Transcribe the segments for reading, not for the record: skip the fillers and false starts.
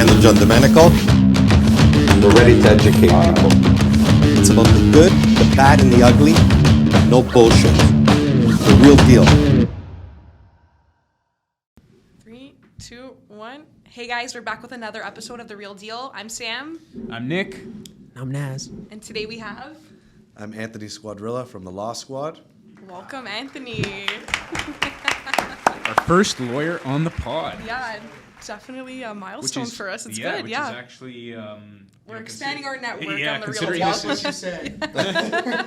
Randall John Domenico. We're ready to educate people. It's about the good, the bad, and the ugly. No bullshit. The real deal. 3, 2, 1. Hey guys, we're back with another episode of The Real Deal. I'm Sam. I'm Nick. I'm Naz. And today we have... I'm Anthony Squadrilla from the Law Squad. Welcome, Anthony. Our first lawyer on the pod. Yeah, definitely a milestone for us. It's good, which yeah. is actually... We're expanding our network on The Real considering Deal. this is- you say.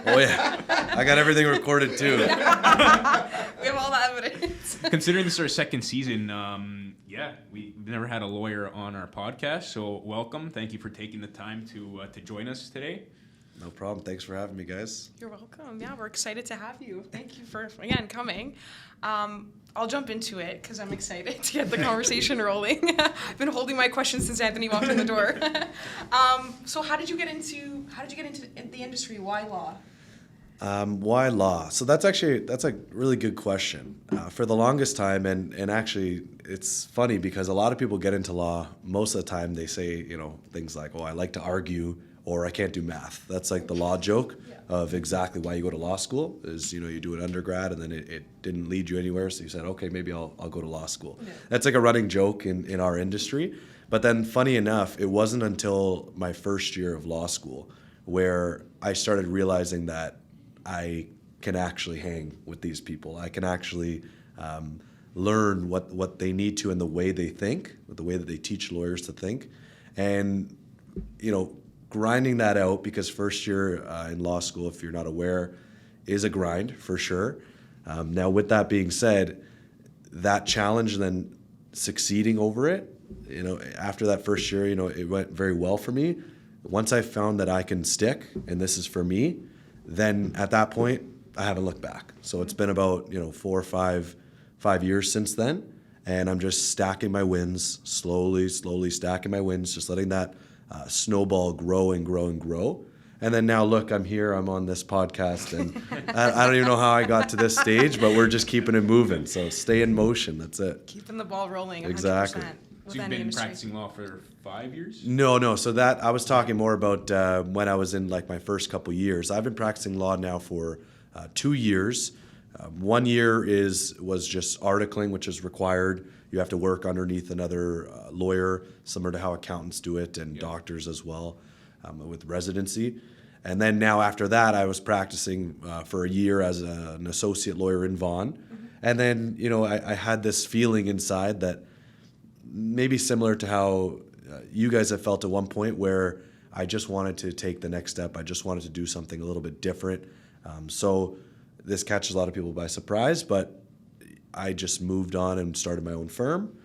Oh yeah, I got everything recorded too. We have all the evidence. Considering this is our second season, we've never had a lawyer on our podcast, so welcome. Thank you for taking the time to join us today. No problem. Thanks for having me, guys. You're welcome. Yeah, we're excited to have you. Thank you for, again, coming. I'll jump into it because I'm excited to get the conversation rolling. I've been holding my questions since Anthony walked in the door. So how did you get into the industry? Why law? Why law? So that's a really good question. For the longest time, and actually it's funny because a lot of people get into law. Most of the time they say, things like, "Oh, I like to argue," or "I can't do math." That's like the law joke of exactly why you go to law school is, you do an undergrad and then it didn't lead you anywhere. So you said, okay, maybe I'll go to law school. Yeah. That's like a running joke in our industry. But then funny enough, it wasn't until my first year of law school where I started realizing that I can actually hang with these people. I can actually learn what they need to and the way they think, the way that they teach lawyers to think. And, grinding that out, because first year in law school, if you're not aware, is a grind for sure. Now, with that being said, that challenge and then succeeding over it, after that first year, it went very well for me. Once I found that I can stick and this is for me, then at that point, I haven't looked back. So it's been about 4 or 5 years since then, and I'm just stacking my wins, slowly stacking my wins, just letting that snowball grow and grow and grow. And then now, look, I'm here, I'm on this podcast, and I don't even know how I got to this stage, but we're just keeping it moving. So stay in motion, that's it. Keeping the ball rolling, 100%. Exactly. So you've been practicing law for 5 years? No. So that I was talking more about when I was in like my first couple years. I've been practicing law now for 2 years. 1 year was just articling, which is required. You have to work underneath another lawyer, similar to how accountants do it, and doctors as well, with residency. And then now after that, I was practicing for a year as an associate lawyer in Vaughan. Mm-hmm. And then, I had this feeling inside that maybe similar to how you guys have felt at one point, where I just wanted to take the next step. I just wanted to do something a little bit different. So this catches a lot of people by surprise, but I just moved on and started my own firm.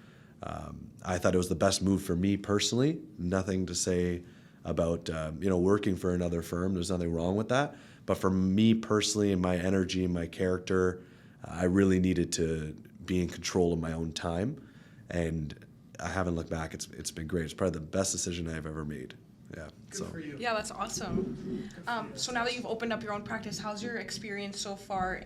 I thought it was the best move for me personally. Nothing to say about working for another firm. There's nothing wrong with that. But for me personally and my energy and my character, I really needed to be in control of my own time. And I haven't looked back. It's been great. It's probably the best decision I've ever made. Yeah. Good for you. Yeah, that's awesome. So now that you've opened up your own practice, how's your experience so far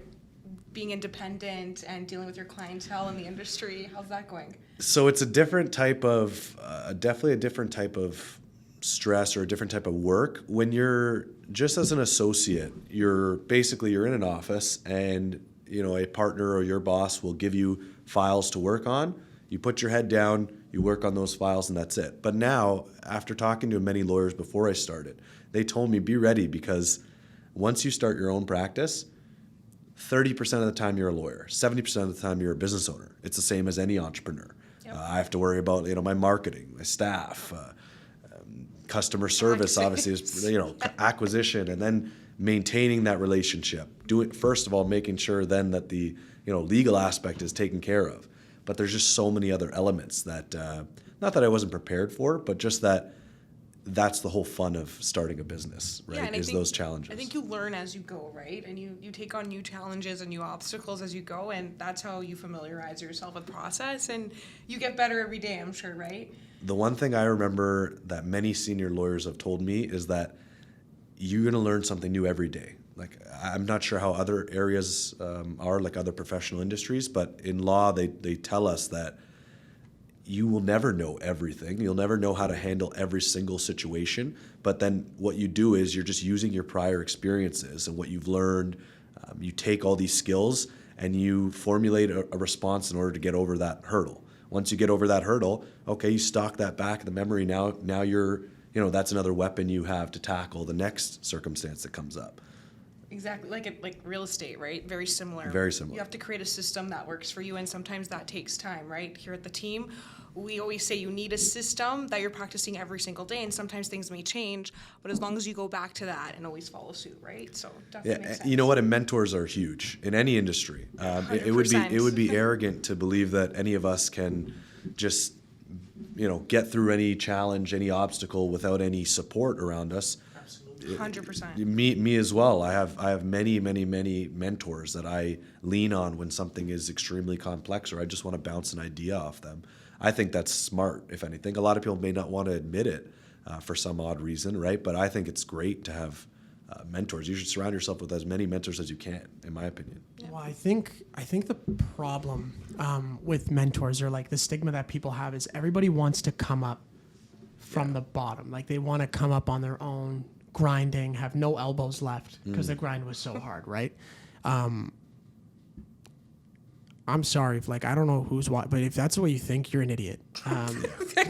being independent and dealing with your clientele in the industry? How's that going? So it's a different type of, definitely a different type of stress or a different type of work. When you're just as an associate, you're in an office and, a partner or your boss will give you files to work on. You put your head down, you work on those files, and that's it. But now, after talking to many lawyers before I started, they told me, be ready, because once you start your own practice, 30% of the time you're a lawyer, 70% of the time you're a business owner. It's the same as any entrepreneur. Yep. I have to worry about my marketing, my staff, customer service, obviously, is acquisition, and then maintaining that relationship. First of all, making sure then that the legal aspect is taken care of. But there's just so many other elements that, not that I wasn't prepared for, but just that's the whole fun of starting a business, right? Yeah, those challenges. I think you learn as you go, right? And you take on new challenges and new obstacles as you go, and that's how you familiarize yourself with the process, and you get better every day, I'm sure, right? The one thing I remember that many senior lawyers have told me is that you're going to learn something new every day. Like, I'm not sure how other areas are, like other professional industries, but in law, they tell us that you will never know everything. You'll never know how to handle every single situation. But then what you do is you're just using your prior experiences and what you've learned. You take all these skills and you formulate a response in order to get over that hurdle. Once you get over that hurdle, okay, you stock that back in the memory. Now you're, that's another weapon you have to tackle the next circumstance that comes up. Exactly, like real estate, right? Very similar. Very similar. You have to create a system that works for you, and sometimes that takes time, right? Here at the team, we always say you need a system that you're practicing every single day, and sometimes things may change, but as long as you go back to that and always follow suit, right? So definitely makes sense. You know what? And mentors are huge in any industry. It would be arrogant to believe that any of us can just get through any challenge, any obstacle without any support around us. 100%. Me as well. I have many mentors that I lean on when something is extremely complex or I just want to bounce an idea off them. I think that's smart, if anything. A lot of people may not want to admit it for some odd reason, right? But I think it's great to have mentors. You should surround yourself with as many mentors as you can, in my opinion. Well, I think the problem with mentors, or like the stigma that people have, is everybody wants to come up from the bottom. Like they want to come up on their own, grinding, have no elbows left because the grind was so hard, right? I'm sorry if I don't know who's what, but if that's the way you think, you're an idiot.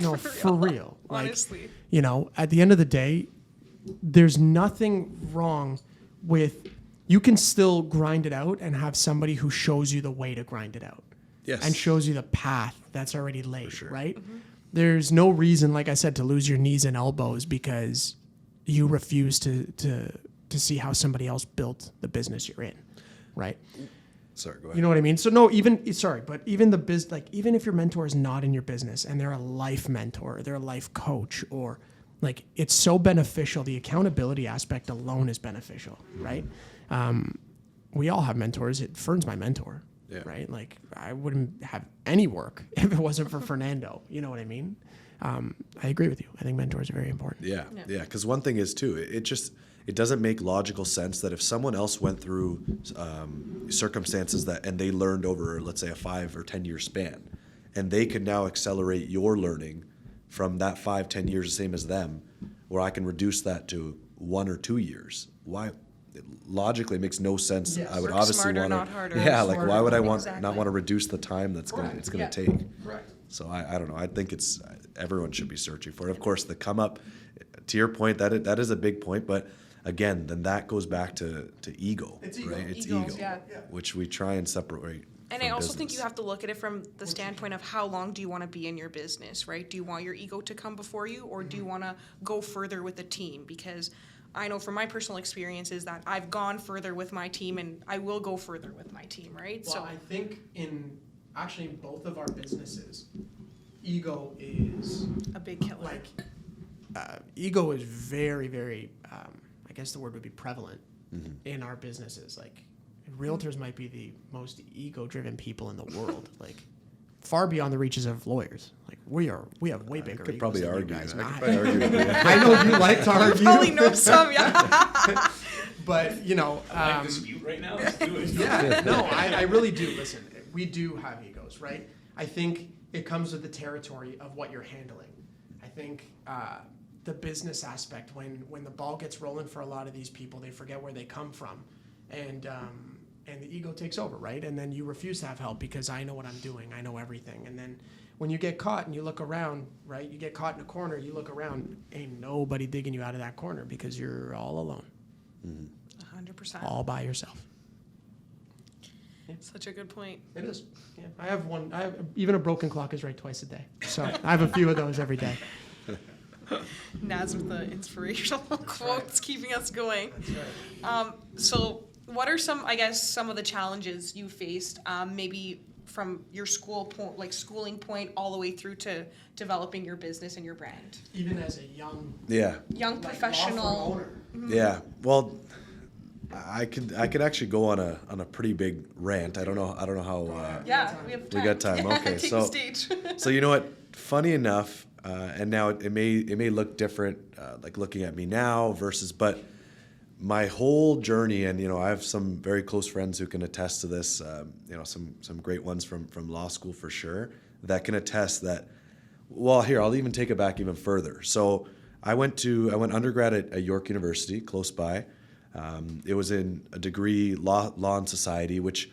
No, for real. Honestly. At the end of the day, there's nothing wrong with, you can still grind it out and have somebody who shows you the way to grind it out. Yes. And shows you the path that's already laid, sure. right? Mm-hmm. There's no reason, like I said, to lose your knees and elbows because you refuse to see how somebody else built the business you're in, right? Sorry, go ahead. You know what I mean? So no, even even if your mentor is not in your business and they're a life mentor, they're a life coach, or it's so beneficial. The accountability aspect alone is beneficial, right? We all have mentors. Fern's my mentor, right? I wouldn't have any work if it wasn't for Fernando. You know what I mean? I agree with you. I think mentors are very important. Yeah. Because one thing is too, it doesn't make logical sense that if someone else went through circumstances and they learned over, let's say, a 5 or 10 year span, and they could now accelerate your learning from that 5-10 years, the same as them, where I can reduce that to 1 or 2 years. Why? It logically makes no sense. Yes. I would Work obviously smarter, want not harder. to. Yeah, Smarter. why would I Exactly. not want to reduce the time it's going to take? Correct. So I don't know. I think everyone should be searching for it. Of course, the come up, to your point, that is a big point. But again, then that goes back to ego, It's ego. right? It's Egos, ego, yeah. which we try and separate. And from I also think business. you have to look at it from the standpoint of how long do you want to be in your business, right? Do you want your ego to come before you, or do you want to go further with the team? Because I know from my personal experiences that I've gone further with my team, and I will go further with my team, right? Well, I think in both of our businesses, ego is a big killer. ego is very, very, I guess the word would be prevalent in our businesses. Realtors might be the most ego-driven people in the world, far beyond the reaches of lawyers. We have way bigger. I could egos probably than you argue. guys. I could probably argue with you. I know you like to argue. Probably know some, yeah. But dispute right now. Let's do it. yeah, no, I really do. Listen, we do have egos, right? I think it comes with the territory of what you're handling. I think the business aspect, when the ball gets rolling for a lot of these people, they forget where they come from, and the ego takes over, right? And then you refuse to have help because I know what I'm doing, I know everything. And then when you get caught and you look around, right? You get caught in a corner, you look around, ain't nobody digging you out of that corner because you're all alone, 100%. all by yourself. Such a good point. It is. Yeah. I have even a broken clock is right twice a day. So I have a few of those every day. Naz with the inspirational quotes keeping us going. That's right. So what are some of the challenges you faced, maybe from your schooling point all the way through to developing your business and your brand? Even as a young Young law professional. firm owner. Yeah. Well, I could actually go on a pretty big rant. I don't know how. Yeah, we have time. We got time. Okay, Take so the stage. so you know what? Funny enough, and now it may look different, looking at me now versus, but my whole journey, and I have some very close friends who can attest to this. Some great ones from law school for sure that can attest that Well, here, I'll even take it back even further. So I went undergrad at York University, close by. It was in a degree, law and society, which,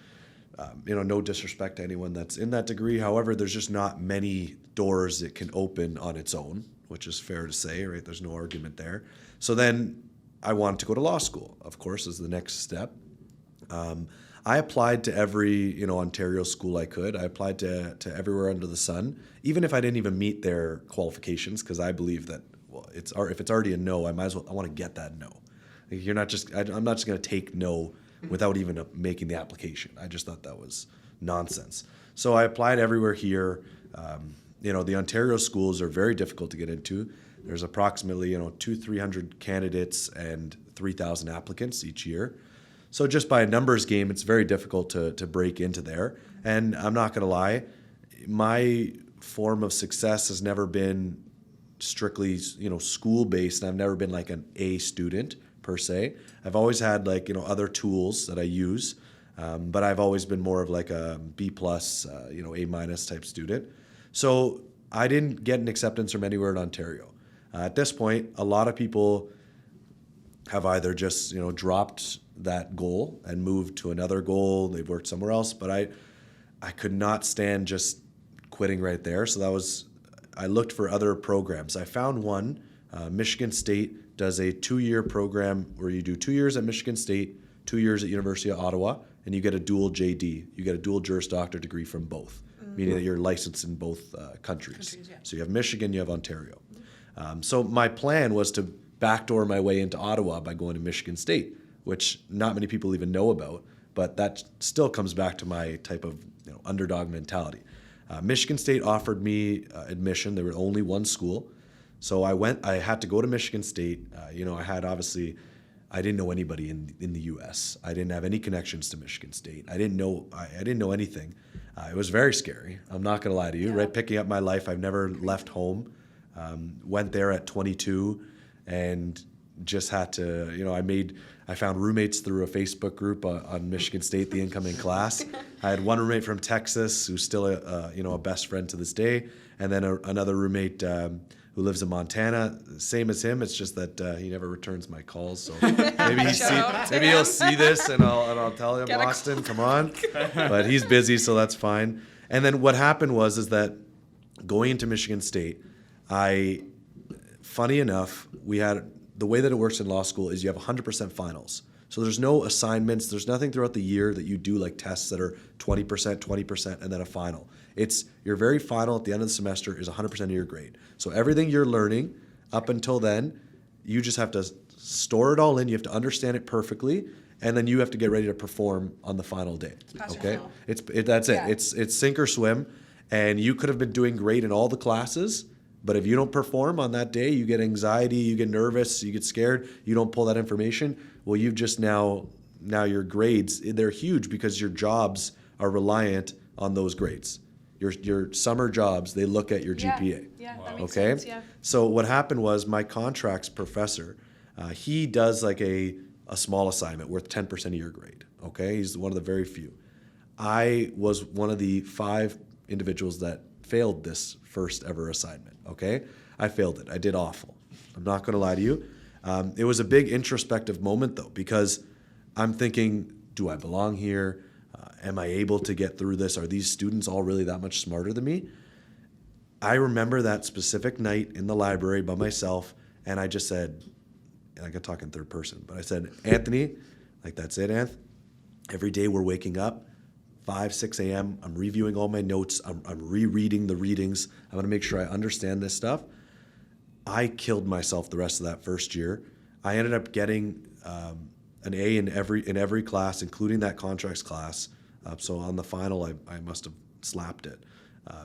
no disrespect to anyone that's in that degree. However, there's just not many doors it can open on its own, which is fair to say, right? There's no argument there. So then I wanted to go to law school, of course, as the next step. I applied to every, Ontario school I could. I applied to everywhere under the sun, even if I didn't even meet their qualifications, because I believe that, well, if it's already a no, I want to get that no. I'm not just going to take no without even making the application. I just thought that was nonsense. So I applied everywhere here. The Ontario schools are very difficult to get into. There's approximately, 200-300 candidates and 3,000 applicants each year. So just by a numbers game, it's very difficult to break into there. And I'm not going to lie, my form of success has never been strictly, school-based. I've never been like an A student per se. I've always had other tools that I use, but I've always been more of like a B+, A- type student. So I didn't get an acceptance from anywhere in Ontario. At this point, a lot of people have either just dropped that goal and moved to another goal. They've worked somewhere else, but I could not stand just quitting right there. So I looked for other programs. I found one. Michigan State does a 2-year program where you do 2 years at Michigan State, 2 years at University of Ottawa, and you get a dual JD. You get a dual Juris Doctor degree from both, meaning that you're licensed in both countries. Yeah. So you have Michigan, you have Ontario. So my plan was to backdoor my way into Ottawa by going to Michigan State, which not many people even know about, but that still comes back to my type of underdog mentality. Michigan State offered me admission. There was only one school. So I had to go to Michigan State. I didn't know anybody in the U.S. I didn't have any connections to Michigan State. I didn't know anything. It was very scary. I'm not going to lie to you, right? Picking up my life, I've never left home. Went there at 22 and just had to, I found roommates through a Facebook group on Michigan State, the incoming class. I had one roommate from Texas who's still a best friend to this day. And then another roommate who lives in Montana, same as him. It's just that he never returns my calls. So maybe he'll see this and I'll tell him, Austin, come on. But he's busy, so that's fine. And then what happened is that going into Michigan State, funny enough, we had the way that it works in law school is you have 100% finals. So there's no assignments. There's nothing throughout the year that you do like tests that are 20%, and then a final. It's your very final at the end of the semester is 100% of your grade. So everything you're learning up until then, you just have to store it all in. You have to understand it perfectly, and then you have to get ready to perform on the final day. Okay, that's it. It's sink or swim, and you could have been doing great in all the classes. But if you don't perform on that day, you get anxiety, you get nervous, you get scared, you don't pull that information. Well, you've just now your grades, they're huge because your jobs are reliant on those grades. Your summer jobs, they look at your GPA. Yeah, that makes Okay? sense, yeah. So what happened was my contracts professor, he does like a small assignment worth 10% of your grade. Okay? He's one of the very few. I was one of the 5 individuals that failed this first ever assignment, okay? I failed it. I did awful. I'm not going to lie to you. It was a big introspective moment, though, because I'm thinking, do I belong here? Am I able to get through this? Are these students all really that much smarter than me? I remember that specific night in the library by myself, and I just said, and I could talk in third person, but I said, Anthony, like that's it, Anth. Every day we're waking up, 5, 6 a.m. I'm reviewing all my notes. I'm rereading the readings. I'm going to make sure I understand this stuff. I killed myself the rest of that first year. I ended up getting an A in every class, including that contracts class. So on the final, I must have slapped it.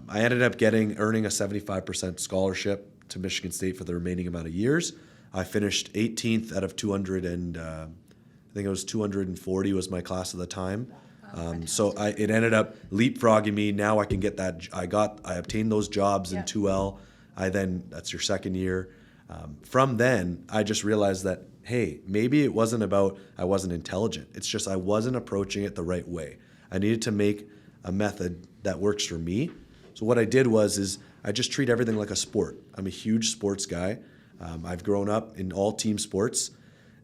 I ended up earning a 75% scholarship to Michigan State for the remaining amount of years. I finished 18th out of 200 and I think it was 240 was my class at the time. So it ended up leapfrogging me. Now I can get that. I obtained those jobs in 2L. That's your second year. From then, I just realized that, hey, maybe it wasn't about I wasn't intelligent. It's just I wasn't approaching it the right way. I needed to make a method that works for me. So what I did is I just treat everything like a sport. I'm a huge sports guy. I've grown up in all team sports.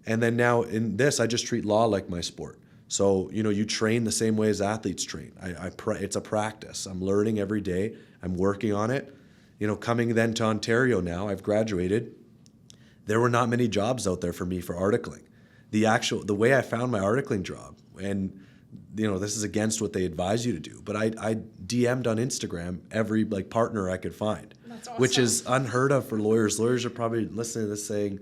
And then now in this, I just treat law like my sport. So, you train the same way as athletes train. It's a practice. I'm learning every day. I'm working on it. Coming then to Ontario now, I've graduated. There were not many jobs out there for me for articling. The way I found my articling job, and this is against what they advise you to do, but I DM'd on Instagram every partner I could find. That's awesome. Which is unheard of for lawyers. Lawyers are probably listening to this saying,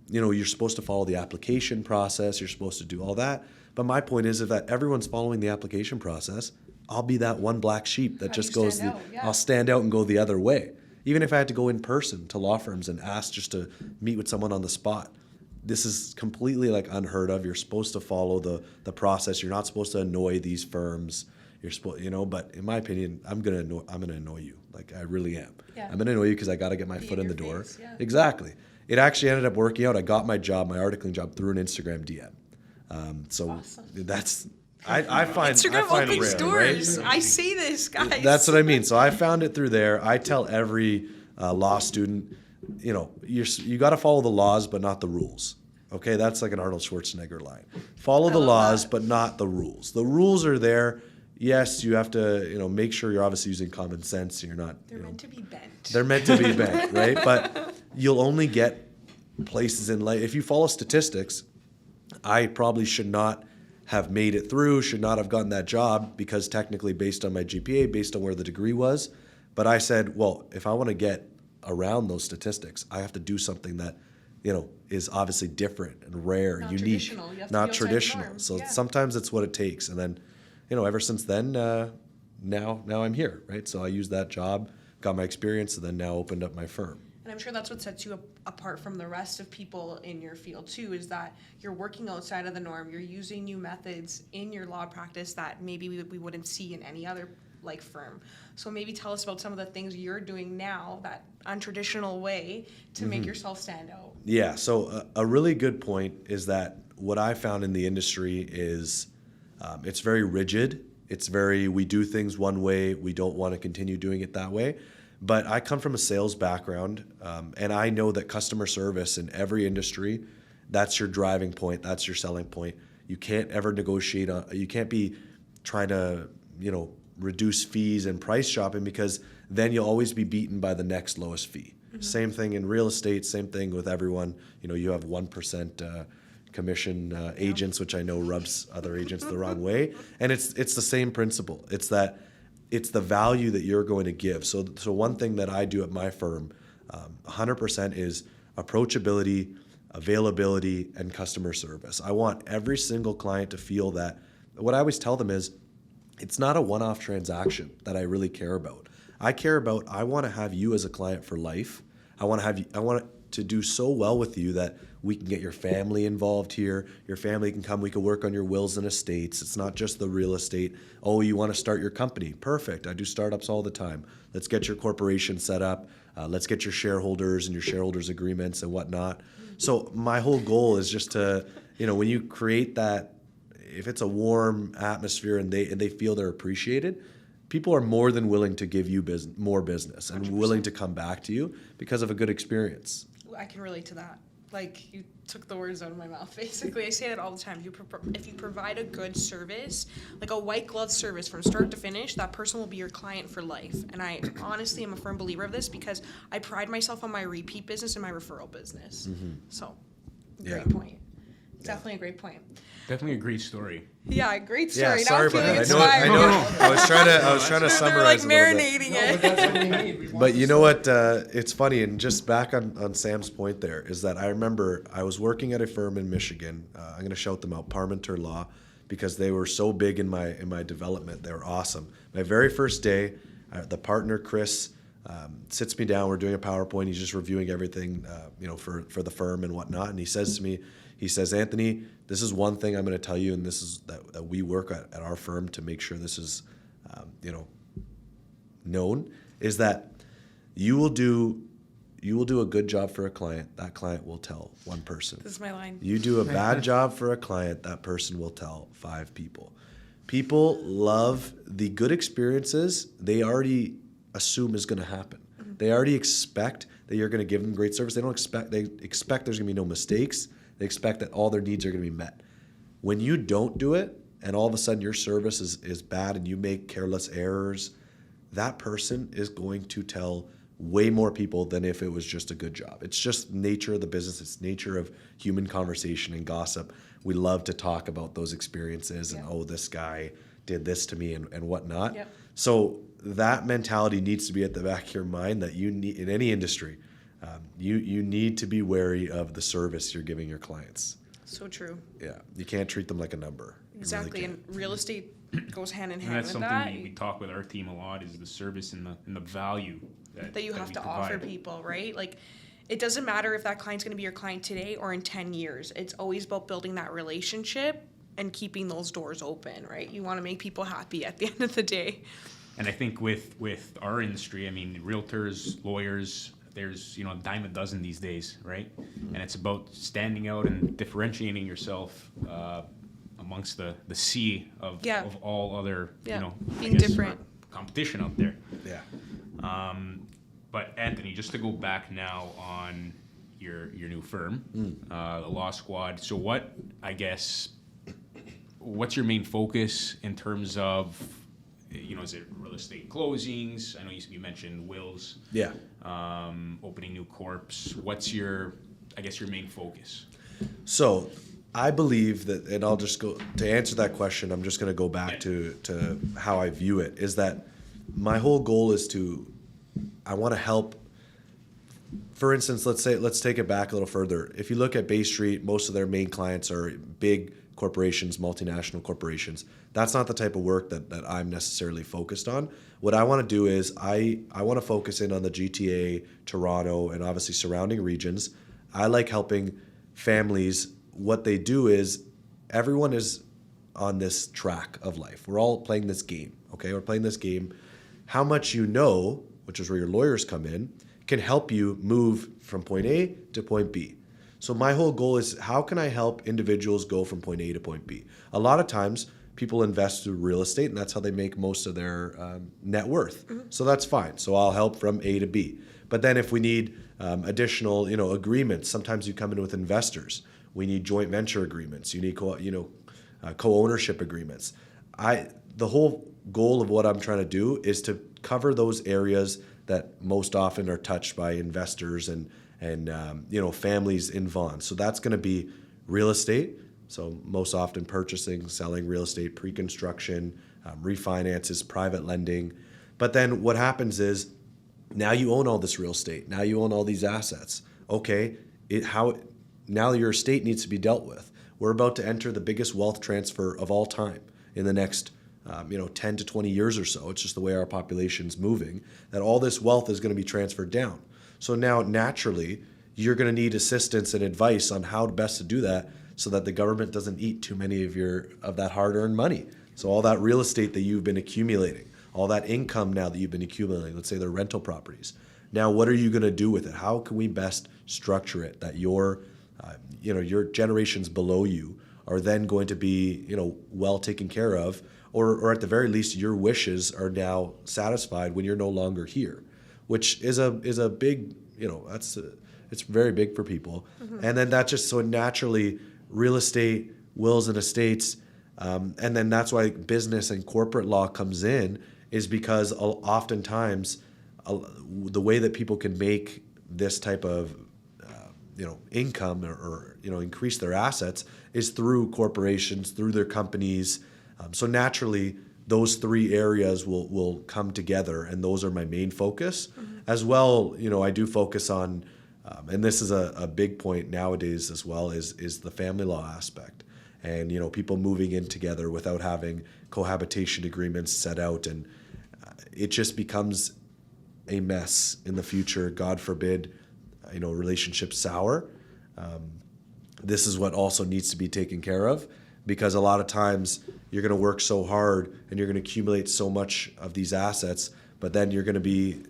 you're supposed to follow the application process, you're supposed to do all that. But my point is that everyone's following the application process, I'll be that one black sheep that just goes, I'll stand out and go the other way. Even if I had to go in person to law firms and ask just to meet with someone on the spot, this is completely unheard of. You're supposed to follow the process. You're not supposed to annoy these firms. You're supposed, but in my opinion, I'm gonna annoy you. I really am. Yeah. I'm gonna annoy you because I got to get my foot in the door. Face, yeah. Exactly. It actually ended up working out. I got my articling job through an Instagram DM. So awesome. That's I find Instagram I find opens rare, doors. right? I say this, guys. That's what I mean. So I found it through there. I tell every law student, you got to follow the laws, but not the rules. Okay, that's like an Arnold Schwarzenegger line. Follow the laws, but not the rules. The rules are there. Yes, you have to, make sure you're obviously using common sense. You're not. They're meant to be bent. They're meant to be bent, right? But you'll only get places in life if you follow statistics. I probably should not have made it through, should not have gotten that job because technically based on my GPA, based on where the degree was. But I said, well, if I want to get around those statistics, I have to do something that, is obviously different and rare, Not unique, traditional. You have to not be outside the traditional. norm. So Yeah. sometimes it's what it takes. And then, ever since then, now I'm here, right? So I used that job, got my experience, and then now opened up my firm. And I'm sure that's what sets you apart from the rest of people in your field too, is that you're working outside of the norm. You're using new methods in your law practice that maybe we wouldn't see in any other firm. So maybe tell us about some of the things you're doing now, that untraditional way to make yourself stand out. Yeah, so a really good point is that what I found in the industry is it's very rigid. It's we do things one way. We don't want to continue doing it that way. But I come from a sales background, and I know that customer service in every industry, that's your driving point. That's your selling point. You can't ever negotiate you can't be trying to, reduce fees and price shopping because then you'll always be beaten by the next lowest fee. Mm-hmm. Same thing in real estate, same thing with everyone. You have 1% commission agents, which I know rubs other agents the wrong way. And it's the same principle. It's the value that you're going to give. So one thing that I do at my firm, 100% is approachability, availability, and customer service. I want every single client to feel that. What I always tell them is, it's not a one-off transaction that I really care about. I want to have you as a client for life. I want to do so well with you that we can get your family involved here. Your family can come. We can work on your wills and estates. It's not just the real estate. Oh, you want to start your company? Perfect. I do startups all the time. Let's get your corporation set up. Let's get your shareholders and your shareholders agreements and whatnot. So my whole goal is just to, when you create that, if it's a warm atmosphere and they feel they're appreciated, people are more than willing to give you more business and 100%. willing to come back to you because of a good experience. I can relate to that. You took the words out of my mouth. Basically, I say that all the time. If you provide a good service, like a white glove service from start to finish, that person will be your client for life. And I honestly am a firm believer of this because I pride myself on my repeat business and my referral business. Mm-hmm. So, great point. Definitely a great point. Definitely a great story. Yeah, great story. Yeah, sorry now I'm about feeling that. I know. inspired. I was trying to They're summarize a little bit. marinating No, it. but that's what we need. We want But the you know story. what? It's funny, and just back on Sam's point there is that I remember I was working at a firm in Michigan. I'm going to shout them out, Parmenter Law, because they were so big in my development. They were awesome. My very first day, the partner Chris sits me down. We're doing a PowerPoint. He's just reviewing everything, for the firm and whatnot. And he says to me, Anthony, this is one thing I'm going to tell you, and this is that we work at our firm to make sure this is, known, is that you will do a good job for a client. That client will tell one person. This is my line. You do a bad job for a client, that person will tell 5 people. People love the good experiences. They already assume is going to happen. They already expect that you're going to give them great service. They expect there's going to be no mistakes. They expect that all their needs are going to be met. When you don't do it, and all of a sudden your service is bad and you make careless errors, that person is going to tell way more people than if it was just a good job. It's just nature of the business. It's nature of human conversation and gossip. We love to talk about those experiences and, oh, this guy did this to me and whatnot. Yep. So that mentality needs to be at the back of your mind, that you need, in any industry, you need to be wary of the service you're giving your clients. So true. Yeah, you can't treat them like a number. Exactly, and real estate goes hand in hand And that's with something that. we talk with our team a lot, is the service and the value that you have we to provide. offer people, right? Like, it doesn't matter if that client's going to be your client today or in 10 years. It's always about building that relationship and keeping those doors open, right? You want to make people happy at the end of the day. And I think with our industry, I mean, realtors, lawyers, there's, a dime a dozen these days, right? And it's about standing out and differentiating yourself amongst the sea of all other, being different competition out there. Yeah. But Anthony, just to go back now on your new firm, the Law Squad. So what's your main focus in terms of, is it real estate closings? I know you mentioned wills. Yeah. Opening new corps. What's your main focus? So I believe that, and I'll just go to answer that question. I'm just going to go back to how I view it, is that my whole goal is I want to help. For instance, let's take it back a little further. If you look at Bay Street, most of their main clients are big corporations, multinational corporations. That's not the type of work that I'm necessarily focused on. What I want to do is I want to focus in on the GTA, Toronto, and obviously surrounding regions. I like helping families. What they do is everyone is on this track of life. We're all playing this game, okay? We're playing this game. How much you know, which is where your lawyers come in, can help you move from point A to point B. So my whole goal is, how can I help individuals go from point A to point B? A lot of times people invest through real estate, and that's how they make most of their net worth. So that's fine. So I'll help from A to B. But then if we need additional, agreements, sometimes you come in with investors. We need joint venture agreements. You need co-ownership agreements. The whole goal of what I'm trying to do is to cover those areas that most often are touched by investors and families in Vaughan. So that's going to be real estate. So most often purchasing, selling real estate, pre-construction, refinances, private lending. But then what happens is, now you own all this real estate. Now you own all these assets. Okay, now your estate needs to be dealt with. We're about to enter the biggest wealth transfer of all time in the next 10 to 20 years or so. It's just the way our population's moving, that all this wealth is going to be transferred down. So now naturally, you're going to need assistance and advice on how best to do that so that the government doesn't eat too many of that hard-earned money. So all that real estate that you've been accumulating, all that income now that you've been accumulating, let's say they're rental properties. Now, what are you going to do with it? How can we best structure it that your generations below you are then going to be, well taken care of, or at the very least, your wishes are now satisfied when you're no longer here, which is a big, it's very big for people. And then that just so naturally, real estate, wills and estates, and then that's why business and corporate law comes in, is because oftentimes the way that people can make this type of income or increase their assets is through corporations, through their companies. So naturally, those three areas will come together, and those are my main focus. As well, I do focus on, and this is a big point nowadays as well, is the family law aspect. And, people moving in together without having cohabitation agreements set out, and it just becomes a mess in the future. God forbid, relationships sour. This is what also needs to be taken care of, because a lot of times you're going to work so hard and you're going to accumulate so much of these assets, but then you're going to be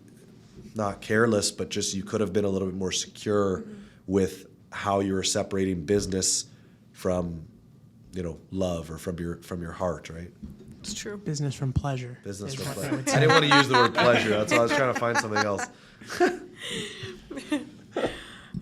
not careless, but just you could have been a little bit more secure with how you were separating business from, love or from your heart, right? It's true. Business from pleasure. Business is from what I pleasure. would I say. didn't want to use the word pleasure. That's why I was trying to find something else.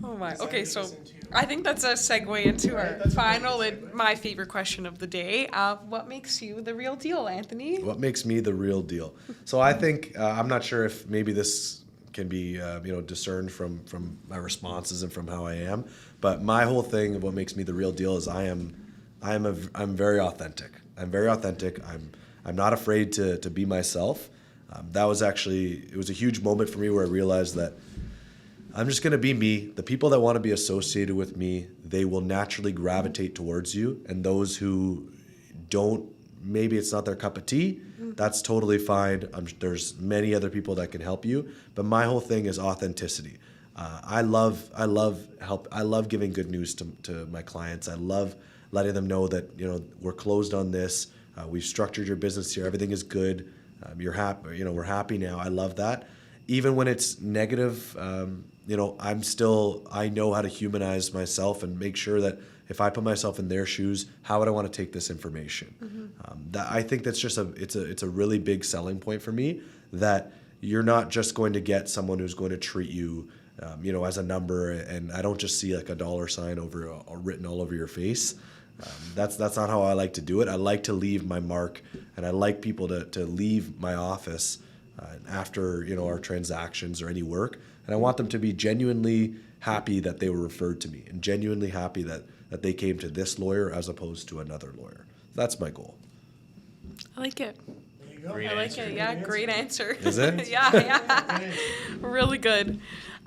Oh my. Decided Okay, to so listen to- I think that's a segue into Right, our that's a final perfect and segue. my favorite question of the day. What makes you the real deal, Anthony? What makes me the real deal? So I think I'm not sure if maybe this can be discerned from my responses and from how I am, but my whole thing of what makes me the real deal is I'm very authentic. I'm very authentic. I'm not afraid to be myself. That was actually, it was a huge moment for me where I realized that I'm just going to be me. The people that want to be associated with me, they will naturally gravitate towards you. And those who don't, maybe it's not their cup of tea, that's totally fine. There's many other people that can help you. But my whole thing is authenticity. I love giving good news to my clients. I love letting them know that, we're closed on this. We've structured your business here. Everything is good. You're happy. We're happy now. I love that. Even when it's negative, I know how to humanize myself and make sure that if I put myself in their shoes, how would I want to take this information? I think that's just it's a really big selling point for me, that you're not just going to get someone who's going to treat you, as a number, and I don't just see like a dollar sign written all over your face. That's not how I like to do it. I like to leave my mark, and I like people to leave my office after our transactions or any work, and I want them to be genuinely happy that they were referred to me, and genuinely happy that they came to this lawyer as opposed to another lawyer. That's my goal. I like it. There you go. Great I like answer. it. Yeah, great answer. Is it? yeah. Really good.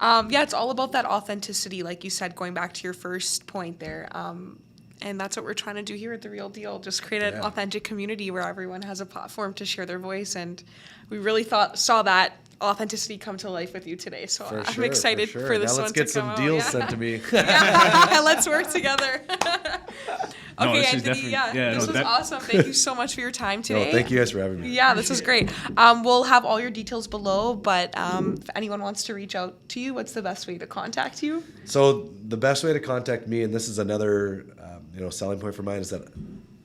It's all about that authenticity, like you said, going back to your first point there. And that's what we're trying to do here at The Real Deal, just create an Yeah. authentic community where everyone has a platform to share their voice. And we really saw that authenticity come to life with you today. So I'm excited for this now one let's get to some come deals out. sent to me. Yeah, let's work together. No, Okay, this is Anthony, definitely- this was awesome. Thank you so much for your time No, today. thank you guys for having me. Yeah, this was great. We'll have all your details below, but if anyone wants to reach out to you, what's the best way to contact you? So the best way to contact me, and this is another selling point for mine, is that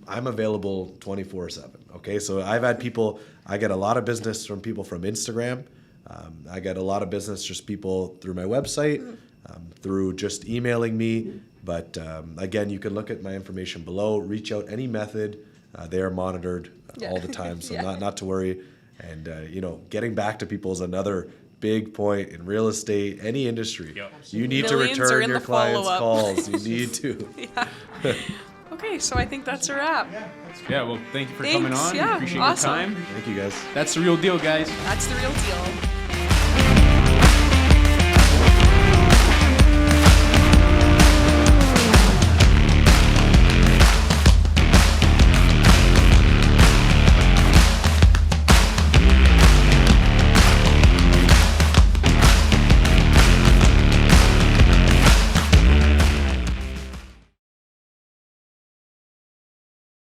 I'm available 24/7. Okay, so I get a lot of business from people from Instagram. I get a lot of business just people through my website, through just emailing me. But again, you can look at my information below. Reach out any method. They are monitored all the time, so Yeah. not to worry. And getting back to people is another big point in real estate, any industry. Yep. You need Millions to are return in your the clients' follow-up. calls. You need to. Yeah. Okay, so I think that's a wrap. Yeah, well, thank you for Thanks, coming on. yeah, Appreciate awesome. your time. Thank you guys. That's The Real Deal, guys. That's The Real Deal.